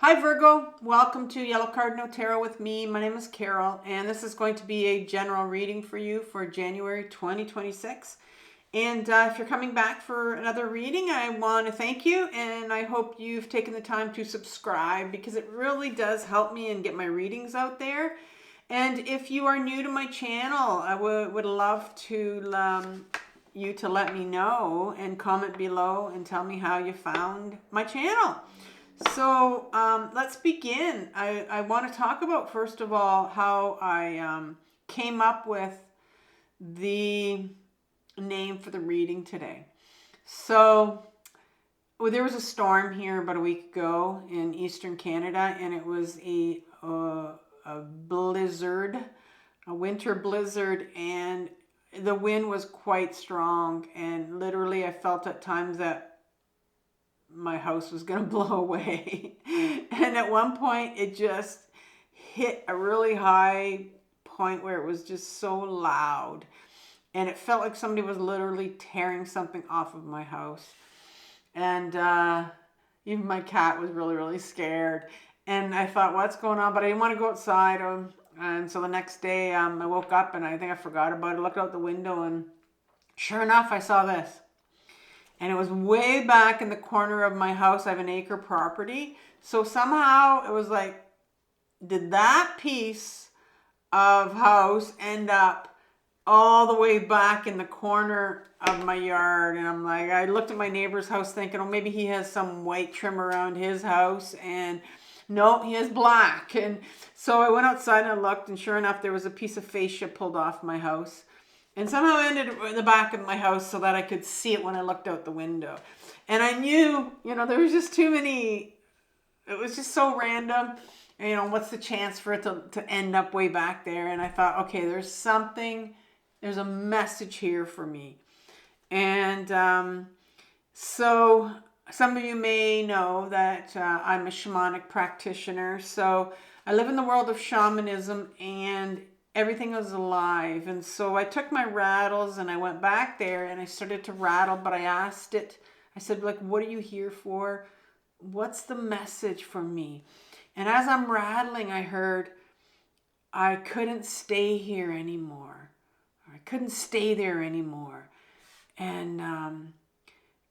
Hi Virgo, welcome to Yellow Card No Tarot with me. My name is Carole, and this is going to be a general reading for you for January 2026. And if you're coming back for another reading, I want to thank you, and I hope you've taken the time to subscribe because it really does help me and get my readings out there. And if you are new to my channel, I would love to you to let me know and comment below and tell me how you found my channel. So let's begin. I want to talk about, first of all, how I came up with the name for the reading today. So there was a storm here about a week ago in Eastern Canada, and it was a blizzard, a winter blizzard, and the wind was quite strong, and literally I felt at times that my house was going to blow away. And at one point it just hit a really high point where it was just so loud, and it felt like somebody was literally tearing something off of my house. And even my cat was really scared, and I thought, what's going on? But I didn't want to go outside. And so the next day I woke up and I think I forgot about it. I looked out the window, and sure enough, I saw this. And it was way back in the corner of my house. I have an acre property. So somehow it was like, did that piece of house end up all the way back in the corner of my yard? And I'm like, I looked at my neighbor's house thinking, oh, maybe he has some white trim around his house. And no, he has black. And so I went outside and I looked, and sure enough, there was a piece of fascia pulled off my house. And somehow it ended in the back of my house so that I could see it when I looked out the window. And I knew, there was just too many, it was just so random. And, what's the chance for it to end up way back there? And I thought, okay, there's a message here for me. And so some of you may know that I'm a shamanic practitioner. So I live in the world of shamanism, and everything was alive. And so I took my rattles and I went back there and I started to rattle, but I asked it, I said, like, what are you here for? What's the message for me? And as I'm rattling, I heard, I couldn't stay here anymore. I couldn't stay there anymore. And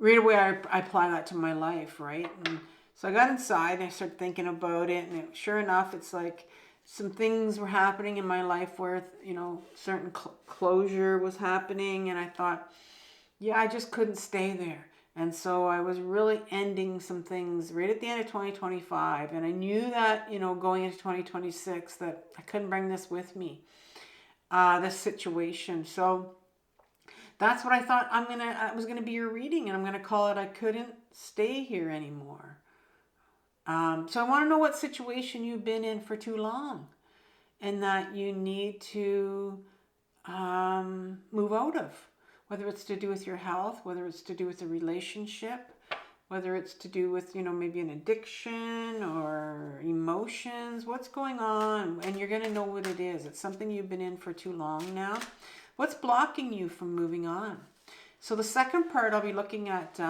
right away, I apply that to my life, right? And so I got inside and I started thinking about it. And sure enough, it's like, some things were happening in my life where, certain closure was happening. And I thought, yeah, I just couldn't stay there. And so I was really ending some things right at the end of 2025. And I knew that, going into 2026, that I couldn't bring this with me, this situation. So that's what I thought it was going to be your reading. And I'm going to call it, I couldn't stay here anymore. So I want to know what situation you've been in for too long and that you need to move out of, whether it's to do with your health, whether it's to do with a relationship, whether it's to do with, maybe an addiction or emotions. What's going on? And you're going to know what it is. It's something you've been in for too long now. What's blocking you from moving on? So the second part, I'll be looking at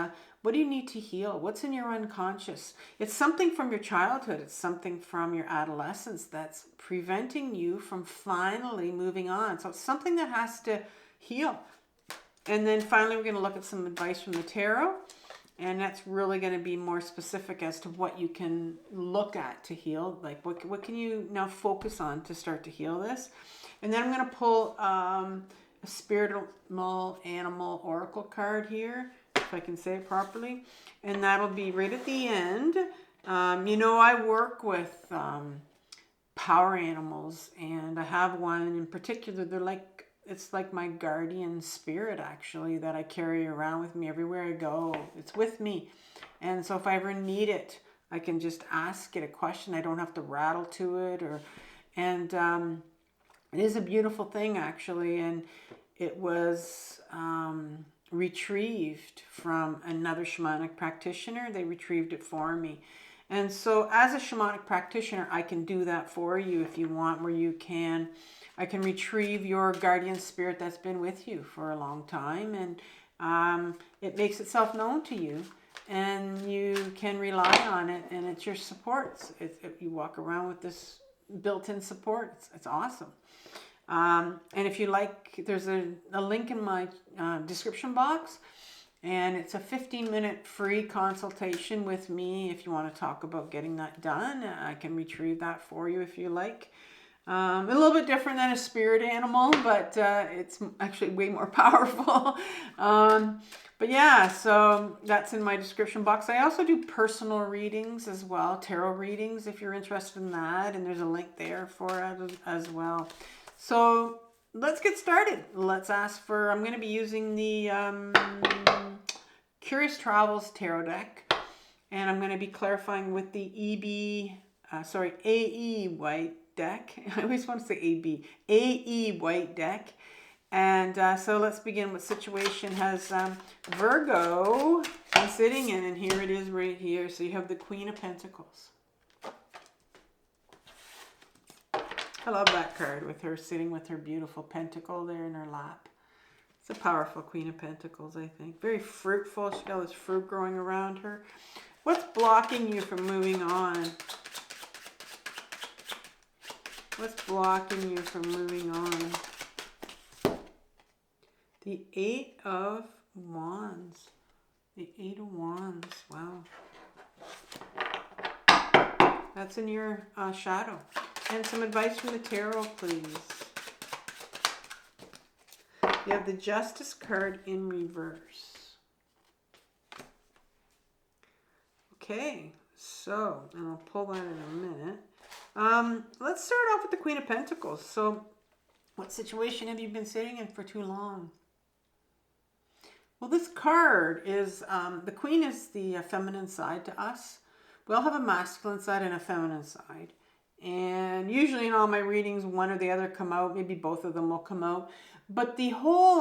what do you need to heal? What's in your unconscious? It's something from your childhood. It's something from your adolescence that's preventing you from finally moving on. So it's something that has to heal. And then finally, we're going to look at some advice from the tarot. And that's really going to be more specific as to what you can look at to heal. Like what can you now focus on to start to heal this? And then I'm going to pull a spiritual animal oracle card here, if I can say it properly, and that'll be right at the end. I work with power animals, and I have one in particular. It's like my guardian spirit, actually, that I carry around with me everywhere I go. It's with me, and so if I ever need it, I can just ask it a question. I don't have to rattle to it, and it is a beautiful thing, actually, and it was retrieved from another shamanic practitioner. They retrieved it for me. And so as a shamanic practitioner, I can do that for you if you want, where I can retrieve your guardian spirit that's been with you for a long time, and it makes itself known to you, and you can rely on it, and it's your supports. You walk around with this built-in support. It's awesome. And if you like, there's a link in my description box, and it's a 15-minute free consultation with me if you want to talk about getting that done. I can retrieve that for you if you like. A little bit different than a spirit animal, but it's actually way more powerful. But yeah, so that's in my description box. I also do personal readings as well, tarot readings if you're interested in that, and there's a link there for it as well. So let's get started. Let's ask for, I'm going to be using the Curious Travels Tarot deck, and I'm going to be clarifying with the AE White deck. I always want to say AB. AE White deck. And so let's begin. What situation has Virgo been sitting in? And here it is right here. So you have the Queen of Pentacles. I love that card with her sitting with her beautiful pentacle there in her lap. It's a powerful Queen of Pentacles, I think. Very fruitful. She's got this fruit growing around her. What's blocking you from moving on? What's blocking you from moving on? The Eight of Wands. The Eight of Wands. Wow. That's in your shadow. And some advice from the tarot, please. You have the Justice card in reverse. Okay, so, and I'll pull that in a minute. Let's start off with the Queen of Pentacles. So, what situation have you been sitting in for too long? Well, this card is, the Queen is the feminine side to us. We all have a masculine side and a feminine side. And usually in all my readings, one or the other come out. Maybe both of them will come out. But the whole,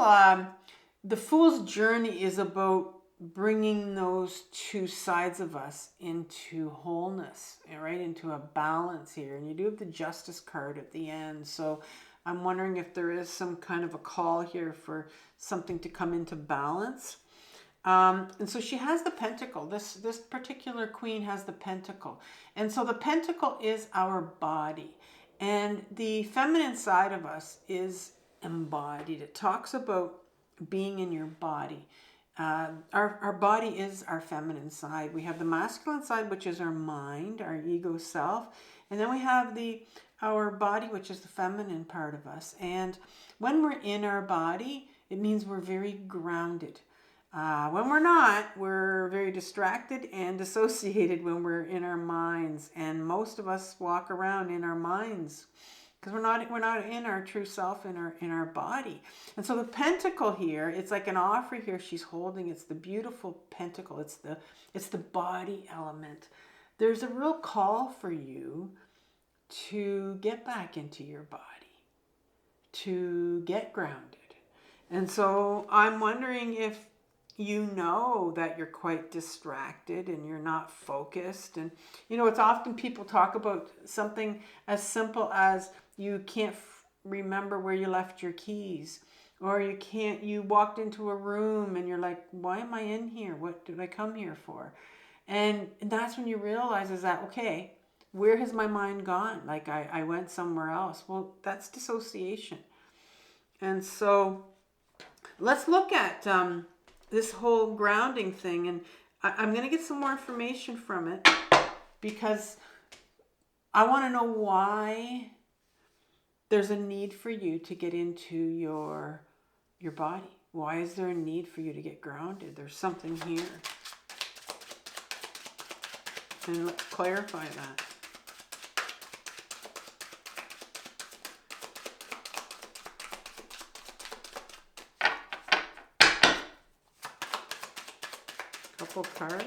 the Fool's journey is about bringing those two sides of us into wholeness, right? Into a balance here. And you do have the Justice card at the end. So I'm wondering if there is some kind of a call here for something to come into balance. And so she has the pentacle. This particular queen has the pentacle. And so the pentacle is our body. And the feminine side of us is embodied. It talks about being in your body. Our body is our feminine side. We have the masculine side, which is our mind, our ego self. And then we have our body, which is the feminine part of us. And when we're in our body, it means we're very grounded. When we're not, we're very distracted and dissociated when we're in our minds. And most of us walk around in our minds because we're not in our true self in our body. And so the pentacle here, it's like an offer here she's holding. It's the beautiful pentacle. It's the body element. There's a real call for you to get back into your body, to get grounded. And so I'm wondering if you know that you're quite distracted and you're not focused. And, you know, it's often people talk about something as simple as you can't remember where you left your keys. Or you walked into a room and you're like, why am I in here? What did I come here for? And that's when you realize is that, okay, where has my mind gone? Like I went somewhere else. Well, that's dissociation. And so let's look at this whole grounding thing, and I'm going to get some more information from it because I want to know why there's a need for you to get into your body. Why is there a need for you to get grounded? There's something here. And let's clarify that. Couple cards.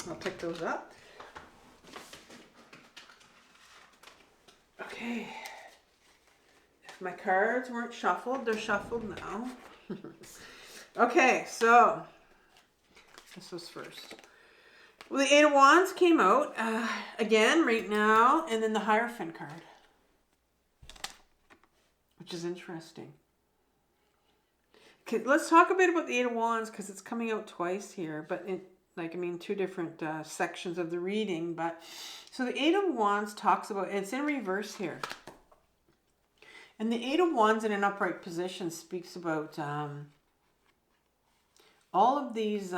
I'll pick those up. Okay. If my cards weren't shuffled, they're shuffled now. Okay, so this was first. Well, the Eight of Wands came out again right now, and then the Hierophant card, which is interesting. Okay, let's talk a bit about the Eight of Wands because it's coming out twice here, but two different sections of the reading. But so the Eight of Wands talks about, it's in reverse here. And the Eight of Wands in an upright position speaks about all of these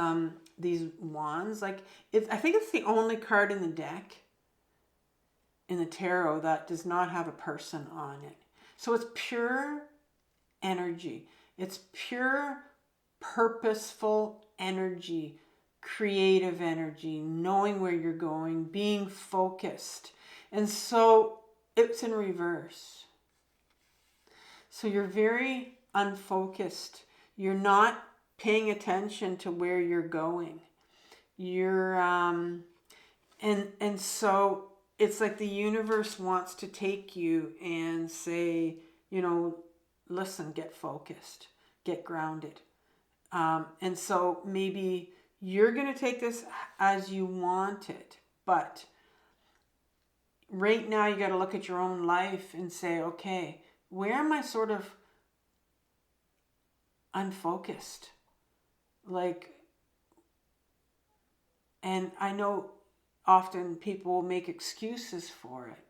wands. Like, I think it's the only card in the deck, in the tarot, that does not have a person on it. So it's pure energy. It's pure, purposeful energy, creative energy, knowing where you're going, being focused. And so it's in reverse. So you're very unfocused. You're not paying attention to where you're going. You're and so it's like the universe wants to take you and say, listen, get focused, get grounded. And so maybe you're going to take this as you want it, but right now you got to look at your own life and say, okay, where am I sort of unfocused? And I know often people will make excuses for it,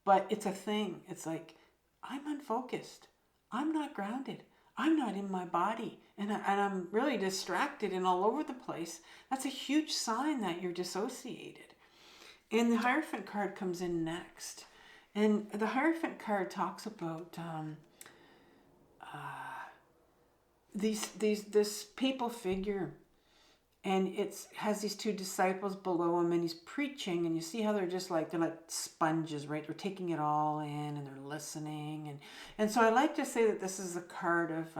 but it's a thing. It's like, I'm unfocused. I'm not grounded. I'm not in my body. And I'm really distracted and all over the place. That's a huge sign that you're dissociated. And the Hierophant card comes in next. And the Hierophant card talks about this papal figure, and it has these two disciples below him, and he's preaching, and you see how they're like sponges, right? They're taking it all in, and they're listening, and so I like to say that this is a card of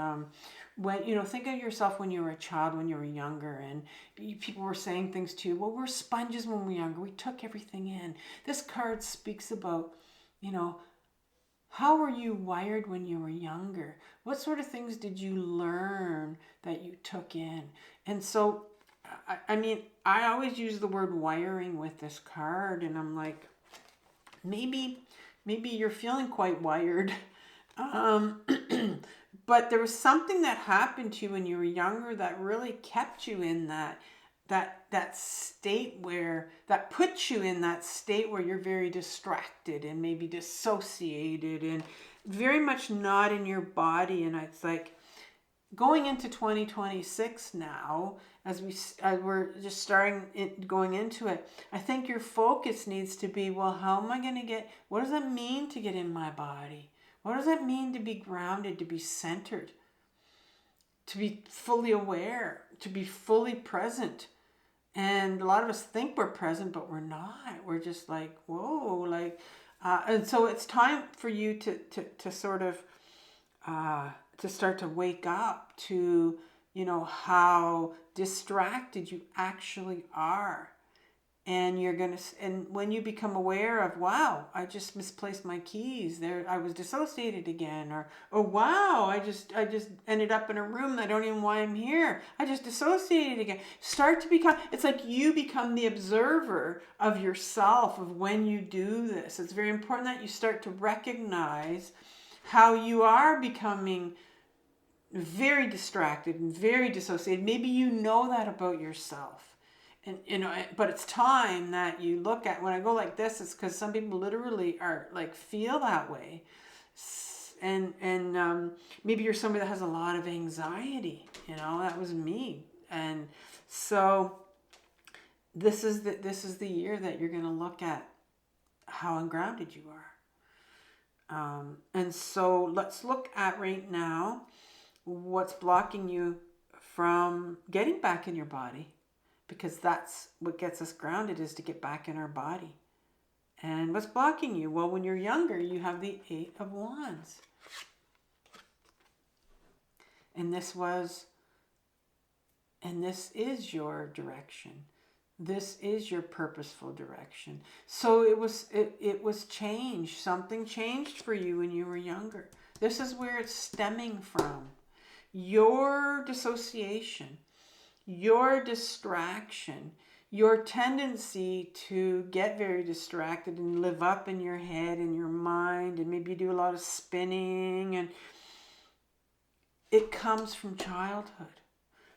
when think of yourself when you were a child, when you were younger, and people were saying things to you. Well, we're sponges when we were younger. We took everything in. This card speaks about how were you wired when you were younger? What sort of things did you learn that you took in? And so, I always use the word wiring with this card, and I'm like, maybe you're feeling quite wired. But there was something that happened to you when you were younger that really kept you in that state that puts you in that state where you're very distracted and maybe dissociated and very much not in your body. And it's like going into 2026 now, as we're just going into it, I think your focus needs to be, well, how am I going to what does that mean to get in my body? What does that mean to be grounded, to be centered, to be fully aware, to be fully present? And a lot of us think we're present, but we're not. We're just like, whoa, and so it's time for you to sort of to start to wake up to, how distracted you actually are. And and when you become aware of, wow, I just misplaced my keys there, I was dissociated again, or wow, I just ended up in a room, I don't even know why I'm here, I just dissociated again. Start to become, it's like you become the observer of yourself, of when you do this. It's very important that you start to recognize how you are becoming very distracted and very dissociated. Maybe you know that about yourself. And but it's time that you look at, when I go like this, it's because some people literally are feel that way, and maybe you're somebody that has a lot of anxiety. That was me, and so this is the year that you're going to look at how ungrounded you are. And so let's look at right now what's blocking you from getting back in your body. Because that's what gets us grounded, is to get back in our body. And what's blocking you? Well, when you're younger, you have the Eight of Wands. And this is your direction. This is your purposeful direction. So it was changed. Something changed for you when you were younger. This is where it's stemming from. Your dissociation, your distraction, your tendency to get very distracted and live up in your head and your mind, and maybe you do a lot of spinning, and it comes from childhood.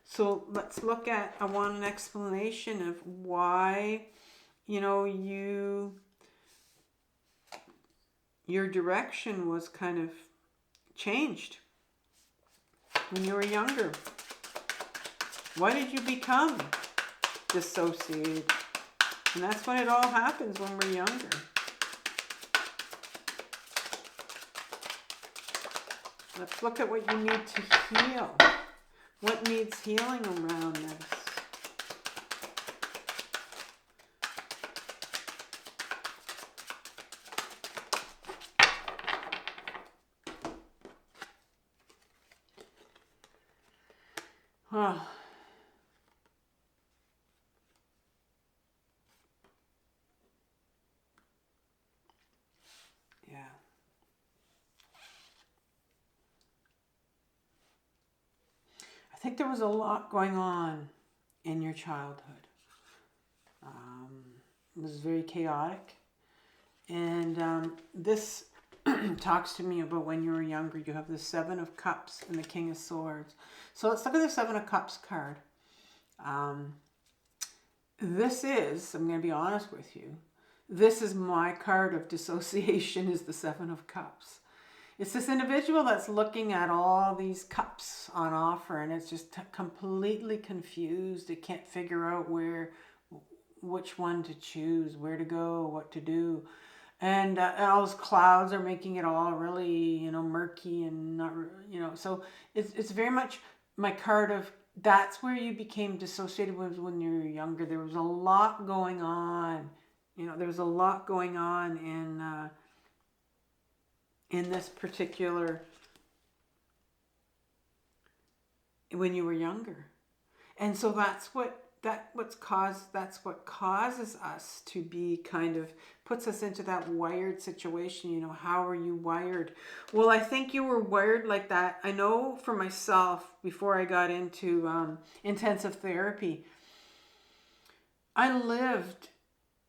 So let's look at, I want an explanation of why, you know, your direction was kind of changed when you were younger. Why did you become dissociated? And that's when it all happens, when we're younger. Let's look at what you need to heal. What needs healing around this? Oh. Yeah. I think there was a lot going on in your childhood. It was very chaotic. And this talks to me about when you were younger. You have the Seven of Cups and the King of Swords. So let's look at the Seven of Cups card. This is, I'm going to be honest with you, this is my card of dissociation, is the Seven of Cups. It's this individual that's looking at all these cups on offer, and it's just completely confused. It can't figure out which one to choose, where to go, what to do. And all those clouds are making it all really, you know, murky and not, you know. So it's very much my card of, that's where you became dissociated with when you were younger. There was a lot going on. You know, there was a lot going on in this particular, when you were younger. And so that's what causes us to be kind of, puts us into that wired situation. You know, how are you wired? Well, I think you were wired like that. I know for myself, before I got into intensive therapy, I lived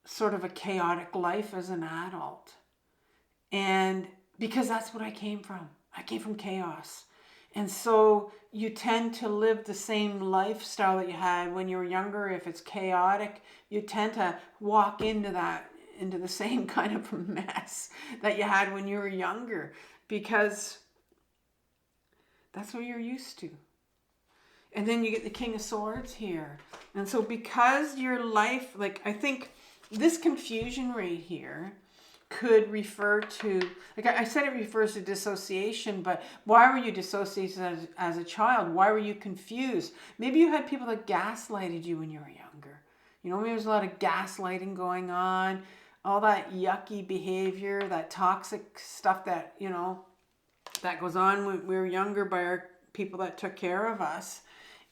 sort of a chaotic life as an adult. And because that's what I came from. I came from chaos. And so you tend to live the same lifestyle that you had when you were younger. If it's chaotic, you tend to walk into the same kind of mess that you had when you were younger, because that's what you're used to. And then you get the King of Swords here. And so because your life, like, I think this confusion right here could refer to, like I said, it refers to dissociation, but why were you dissociated as a child? Why were you confused? Maybe you had people that gaslighted you when you were younger. You know, maybe there's a lot of gaslighting going on, all that yucky behavior, that toxic stuff that, you know, that goes on when we were younger by our people that took care of us.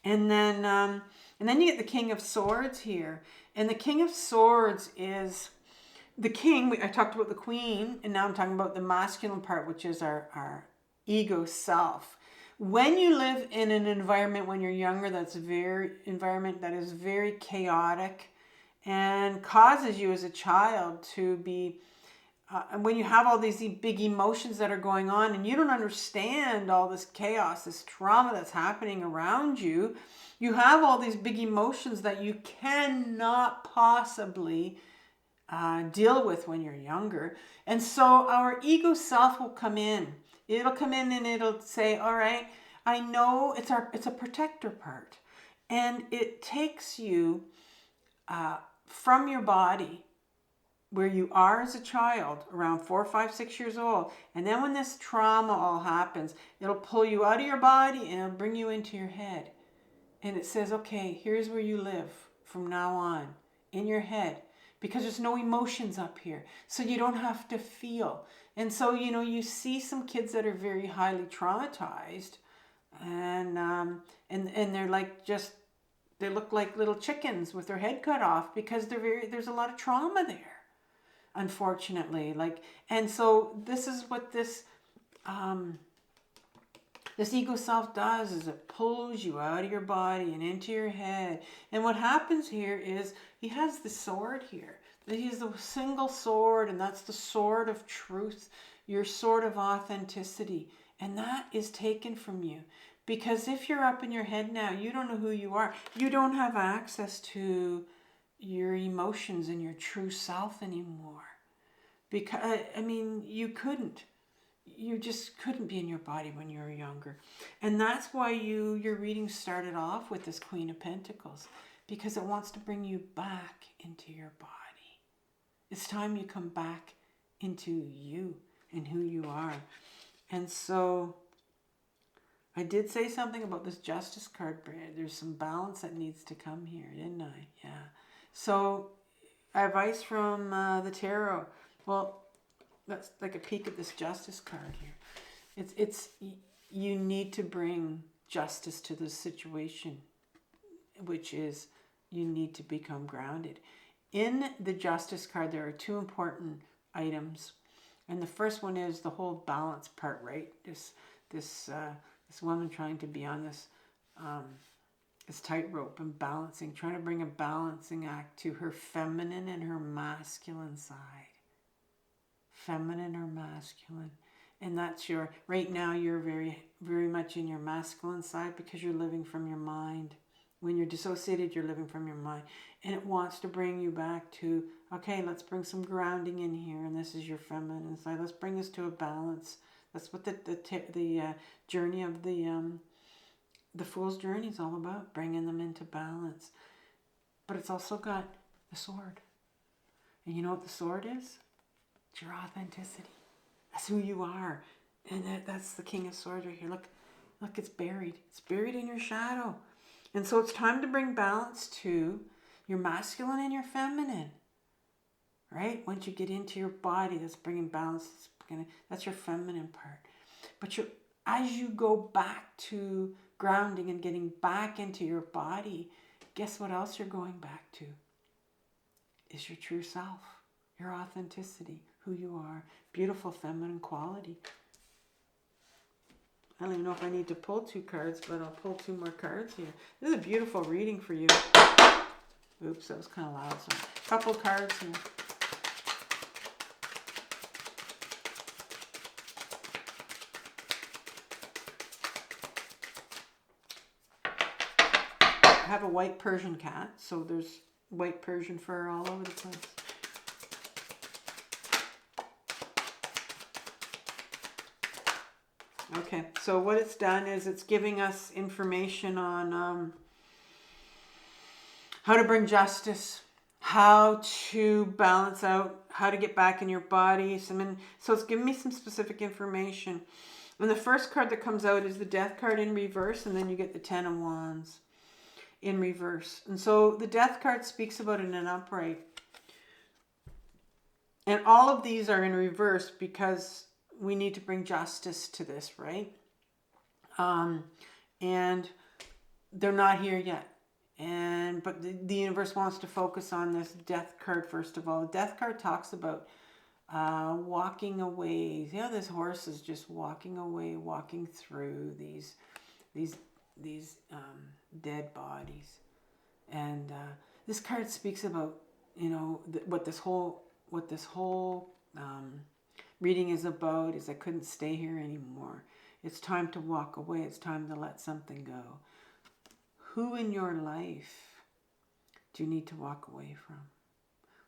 And then you get the King of Swords here. And the King of Swords is the king. I talked about the queen, and now I'm talking about the masculine part, which is our ego self. When you live in an environment when you're younger that is very chaotic and causes you as a child to be, and when you have all these big emotions that are going on and you don't understand all this chaos, this trauma that's happening around you, you have all these big emotions that you cannot possibly deal with when you're younger. And so our ego self will come in. It'll come in and it'll say, all right, I know it's a protector part. And it takes you from your body, where you are as a child, around 4, 5, 6 years old. And then when this trauma all happens, it'll pull you out of your body and it'll bring you into your head. And it says, okay, here's where you live from now on, in your head. Because there's no emotions up here. So you don't have to feel. And so, you know, you see some kids that are very highly traumatized, and they're like, they look like little chickens with their head cut off, because there's a lot of trauma there, unfortunately. And so this is what this This ego self does is it pulls you out of your body and into your head. And what happens here is he has the sword here. He has a single sword, and that's the sword of truth, your sword of authenticity. And that is taken from you. Because if you're up in your head now, you don't know who you are. You don't have access to your emotions and your true self anymore. Because, I mean, you couldn't. You just couldn't be in your body when you were younger. And that's why your reading started off with this Queen of Pentacles. Because it wants to bring you back into your body. It's time you come back into you and who you are. And so I did say something about this Justice card, Brad. There's some balance that needs to come here, didn't I? Yeah. So advice from the tarot. Well, that's like a peek at this Justice card here. It's you need to bring justice to this situation, which is you need to become grounded. In the Justice card, there are two important items. And the first one is the whole balance part, right? This woman trying to be on this tightrope and balancing, trying to bring a balancing act to her feminine and her masculine side. Feminine or masculine. And that's right now you're very, very much in your masculine side because you're living from your mind. When you're dissociated, you're living from your mind. And it wants to bring you back to, okay, let's bring some grounding in here. And this is your feminine side. Let's bring this to a balance. That's what the journey of the Fool's Journey is all about, bringing them into balance. But it's also got the sword. And you know what the sword is? It's your authenticity. That's who you are. And that's the King of Swords right here. Look, it's buried. It's buried in your shadow. And so it's time to bring balance to your masculine and your feminine. Right? Once you get into your body, that's bringing balance. That's your feminine part. But as you go back to grounding and getting back into your body, guess what else you're going back to? Is your true self, your authenticity, who you are, beautiful feminine quality. I don't even know if I need to pull two cards, but I'll pull two more cards here. This is a beautiful reading for you. Oops, that was kind of loud. So a couple cards here. I have a white Persian cat, so there's white Persian fur all over the place. Okay, so what it's done is it's giving us information on how to bring justice, how to balance out, how to get back in your body. So it's giving me some specific information. And the first card that comes out is the Death card in reverse, and then you get the Ten of Wands in reverse. And so the Death card speaks about an upright. And all of these are in reverse because we need to bring justice to this, right? And they're not here yet. But the universe wants to focus on this Death card first of all. The Death card talks about walking away. Yeah, this horse is just walking away, walking through these dead bodies. And this card speaks about, what this whole reading is about is I couldn't stay here anymore. It's time to walk away. It's time to let something go. Who in your life do you need to walk away from?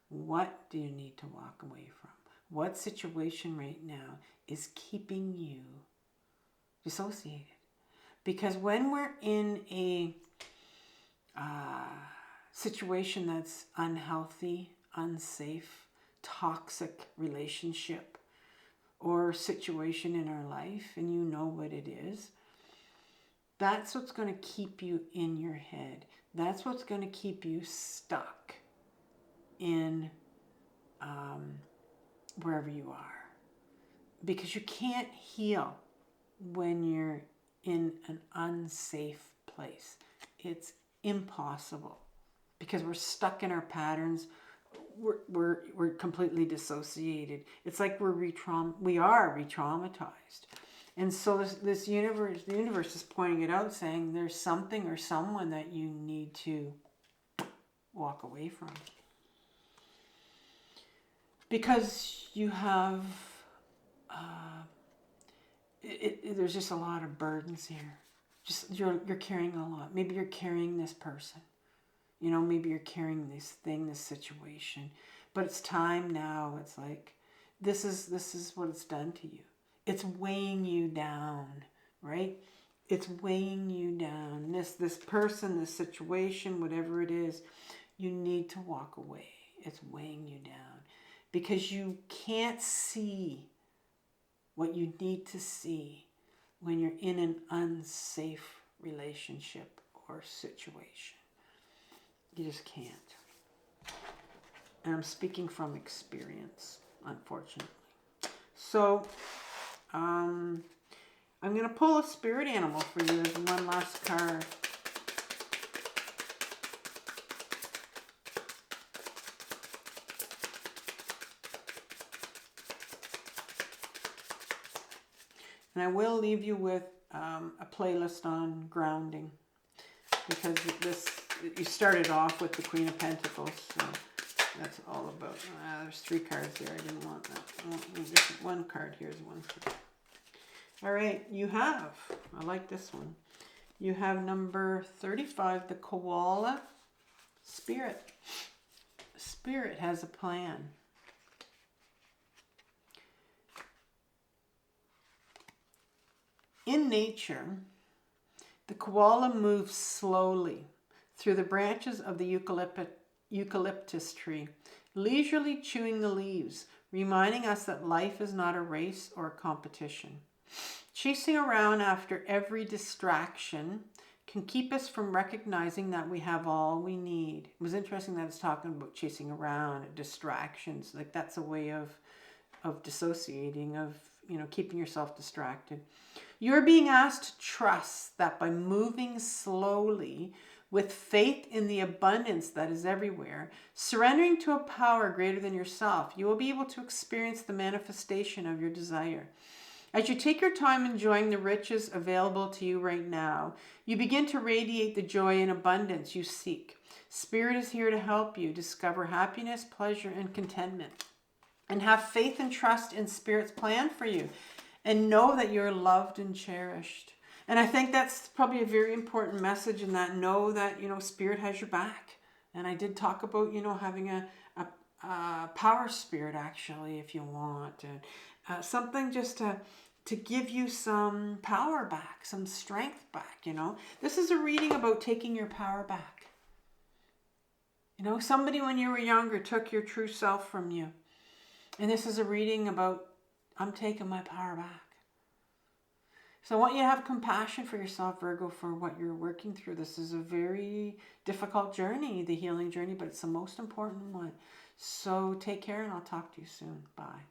What do you need to walk away from? What situation right now is keeping you dissociated? Because when we're in a situation that's unhealthy, unsafe, toxic relationship or situation in our life, and you know what it is, that's what's going to keep you in your head. That's what's going to keep you stuck in wherever you are. Because you can't heal when you're in an unsafe place. It's impossible because we're stuck in our patterns. We're completely dissociated. It's like we are re-traumatized. And so this universe, the universe is pointing it out, saying there's something or someone that you need to walk away from. Because you have, there's just a lot of burdens here. Just you're carrying a lot. Maybe you're carrying this person. You know, maybe you're carrying this thing, this situation. But it's time now. It's like, this is what it's done to you. It's weighing you down, right? It's weighing you down. This person, this situation, whatever it is, you need to walk away. It's weighing you down because you can't see what you need to see when you're in an unsafe relationship or situation. You just can't. And I'm speaking from experience, unfortunately. So, I'm going to pull a spirit animal for you as one last card. And I will leave you with a playlist on grounding, because you started off with the Queen of Pentacles, so that's all about. There's 3 cards there. I didn't want that. Just one card. Here's one for. All right, you have. I like this one. You have number 35, the Koala Spirit. Spirit has a plan. In nature, the koala moves slowly through the branches of the eucalyptus tree, leisurely chewing the leaves, reminding us that life is not a race or a competition. Chasing around after every distraction can keep us from recognizing that we have all we need. It was interesting that it's talking about chasing around and distractions. Like, that's a way of dissociating, of, you know, keeping yourself distracted. You're being asked to trust that by moving slowly with faith in the abundance that is everywhere, surrendering to a power greater than yourself, you will be able to experience the manifestation of your desire. As you take your time enjoying the riches available to you right now, you begin to radiate the joy and abundance you seek. Spirit is here to help you discover happiness, pleasure, and contentment. And have faith and trust in Spirit's plan for you. And know that you're loved and cherished. And I think that's probably a very important message, in that know that, you know, Spirit has your back. And I did talk about, you know, having a power spirit, actually, if you want. And something just to give you some power back, some strength back, you know. This is a reading about taking your power back. You know, somebody when you were younger took your true self from you. And this is a reading about, I'm taking my power back. So I want you to have compassion for yourself, Virgo, for what you're working through. This is a very difficult journey, the healing journey, but it's the most important one. So take care, and I'll talk to you soon. Bye.